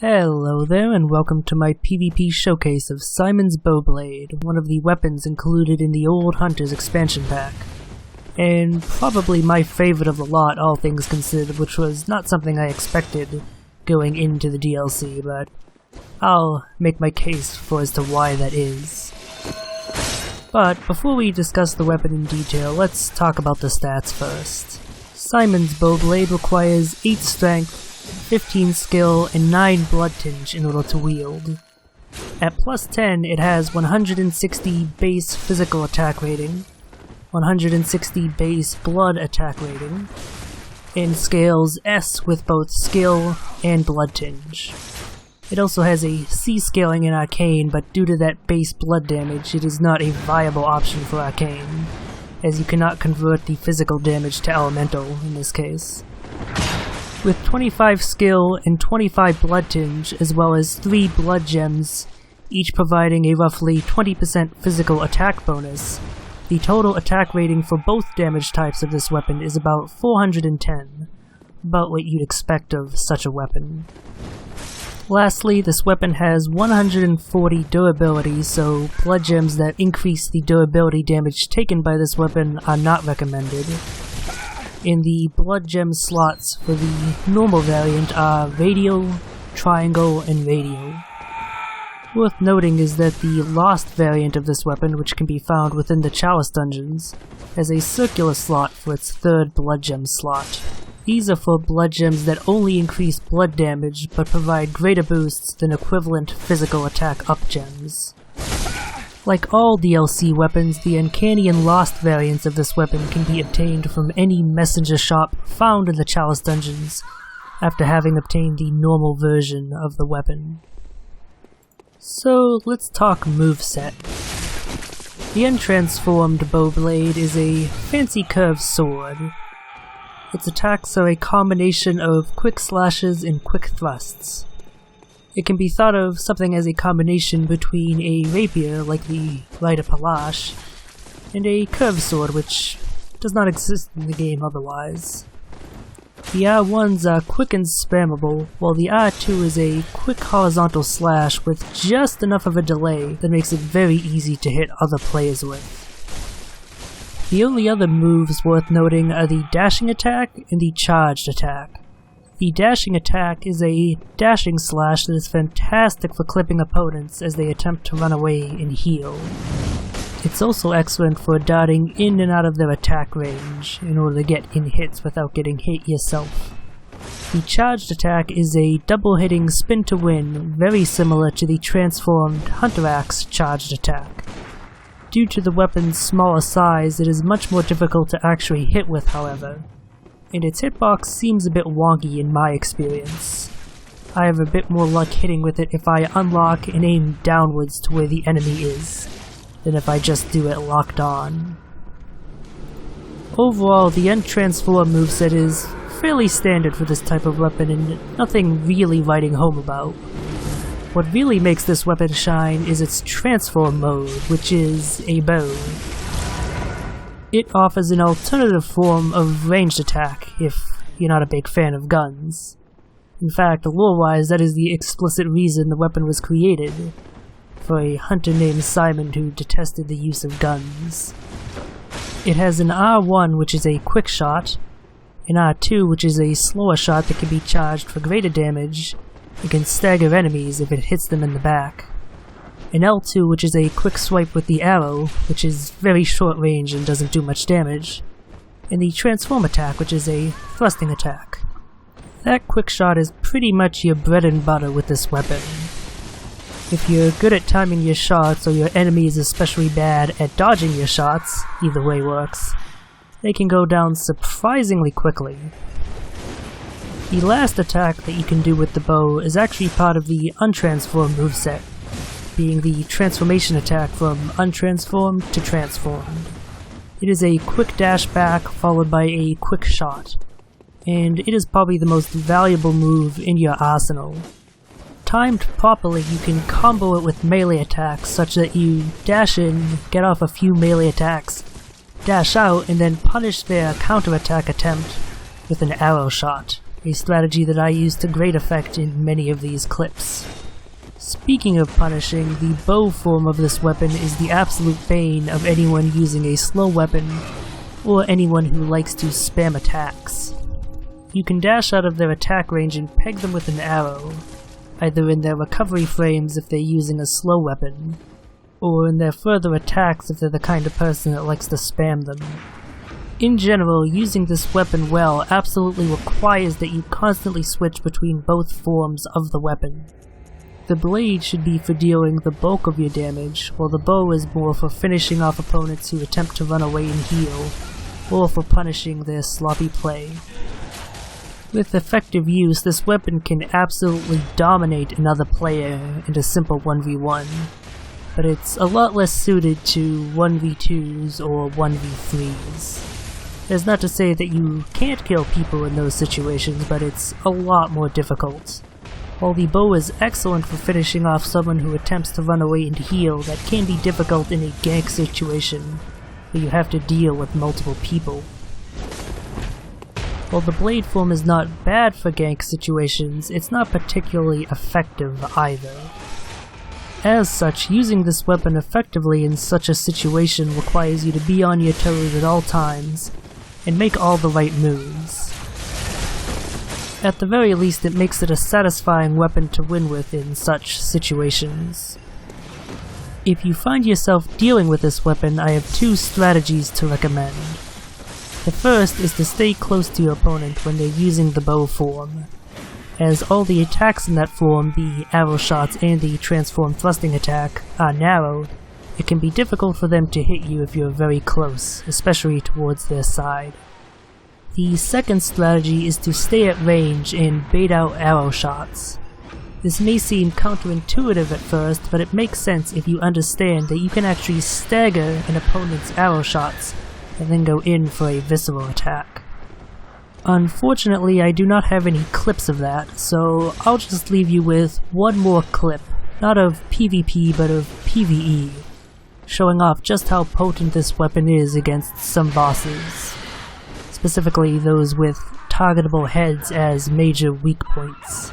Hello there, and welcome to my PvP showcase of Simon's Bowblade, one of the weapons included in the Old Hunters expansion pack. And probably my favorite of the lot, all things considered, which was not something I expected going into the DLC, but I'll make my case for as to why that is. But before we discuss the weapon in detail, let's talk about the stats first. Simon's Bowblade requires 8 strength, 15 skill, and 9 blood tinge in order to wield. At plus 10, it has 160 base physical attack rating, 160 base blood attack rating, and scales S with both skill and blood tinge. It also has a C scaling in Arcane, but due to that base blood damage, it is not a viable option for Arcane, as you cannot convert the physical damage to elemental in this case. With 25 skill and 25 blood tinge, as well as 3 blood gems, each providing a roughly 20% physical attack bonus, the total attack rating for both damage types of this weapon is about 410, about what you'd expect of such a weapon. Lastly, this weapon has 140 durability, so blood gems that increase the durability damage taken by this weapon are not recommended. And the blood gem slots for the normal variant are radial, triangle, and radial. Worth noting is that the lost variant of this weapon, which can be found within the Chalice dungeons, has a circular slot for its third blood gem slot. These are for blood gems that only increase blood damage but provide greater boosts than equivalent physical attack up gems. Like all DLC weapons, the Uncanny and Lost variants of this weapon can be obtained from any messenger shop found in the Chalice dungeons after having obtained the normal version of the weapon. So let's talk moveset. The untransformed Bowblade is a fancy curved sword. Its attacks are a combination of quick slashes and quick thrusts. It can be thought of something as a combination between a rapier, like the Rite of Palash, and a curved sword, which does not exist in the game otherwise. The R1s are quick and spammable, while the R2 is a quick horizontal slash with just enough of a delay that makes it very easy to hit other players with. The only other moves worth noting are the dashing attack and the charged attack. The dashing attack is a dashing slash that is fantastic for clipping opponents as they attempt to run away and heal. It's also excellent for darting in and out of their attack range in order to get in hits without getting hit yourself. The charged attack is a double-hitting spin to win, very similar to the transformed Hunter Axe charged attack. Due to the weapon's smaller size, it is much more difficult to actually hit with, however, and its hitbox seems a bit wonky in my experience. I have a bit more luck hitting with it if I unlock and aim downwards to where the enemy is, than if I just do it locked on. Overall, the untransformed moveset is fairly standard for this type of weapon and nothing really writing home about. What really makes this weapon shine is its transform mode, which is a bow. It offers an alternative form of ranged attack if you're not a big fan of guns. In fact, lore-wise, that is the explicit reason the weapon was created, for a hunter named Simon who detested the use of guns. It has an R1, which is a quick shot, an R2, which is a slower shot that can be charged for greater damage and can stagger enemies if it hits them in the back, an L2, which is a quick swipe with the arrow, which is very short range and doesn't do much damage, and the transform attack, which is a thrusting attack. That quick shot is pretty much your bread and butter with this weapon. If you're good at timing your shots, or your enemy is especially bad at dodging your shots, either way works, they can go down surprisingly quickly. The last attack that you can do with the bow is actually part of the untransformed moveset, being the transformation attack from untransformed to transformed. It is a quick dash back followed by a quick shot, and it is probably the most valuable move in your arsenal. Timed properly, you can combo it with melee attacks such that you dash in, get off a few melee attacks, dash out, and then punish their counterattack attempt with an arrow shot, a strategy that I use to great effect in many of these clips. Speaking of punishing, the bow form of this weapon is the absolute bane of anyone using a slow weapon, or anyone who likes to spam attacks. You can dash out of their attack range and peg them with an arrow, either in their recovery frames if they're using a slow weapon, or in their further attacks if they're the kind of person that likes to spam them. In general, using this weapon well absolutely requires that you constantly switch between both forms of the weapon. The blade should be for dealing the bulk of your damage, while the bow is more for finishing off opponents who attempt to run away and heal, or for punishing their sloppy play. With effective use, this weapon can absolutely dominate another player in a simple 1v1, but it's a lot less suited to 1v2s or 1v3s. That's not to say that you can't kill people in those situations, but it's a lot more difficult. While the bow is excellent for finishing off someone who attempts to run away and heal, that can be difficult in a gank situation, where you have to deal with multiple people. While the blade form is not bad for gank situations, it's not particularly effective either. As such, using this weapon effectively in such a situation requires you to be on your toes at all times, and make all the right moves. At the very least, it makes it a satisfying weapon to win with in such situations. If you find yourself dealing with this weapon, I have two strategies to recommend. The first is to stay close to your opponent when they're using the bow form. As all the attacks in that form, the arrow shots and the transform thrusting attack, are narrow, it can be difficult for them to hit you if you're very close, especially towards their side. The second strategy is to stay at range and bait out arrow shots. This may seem counterintuitive at first, but it makes sense if you understand that you can actually stagger an opponent's arrow shots and then go in for a visceral attack. Unfortunately, I do not have any clips of that, so I'll just leave you with one more clip, not of PvP but of PvE, showing off just how potent this weapon is against some bosses. Specifically those with targetable heads as major weak points.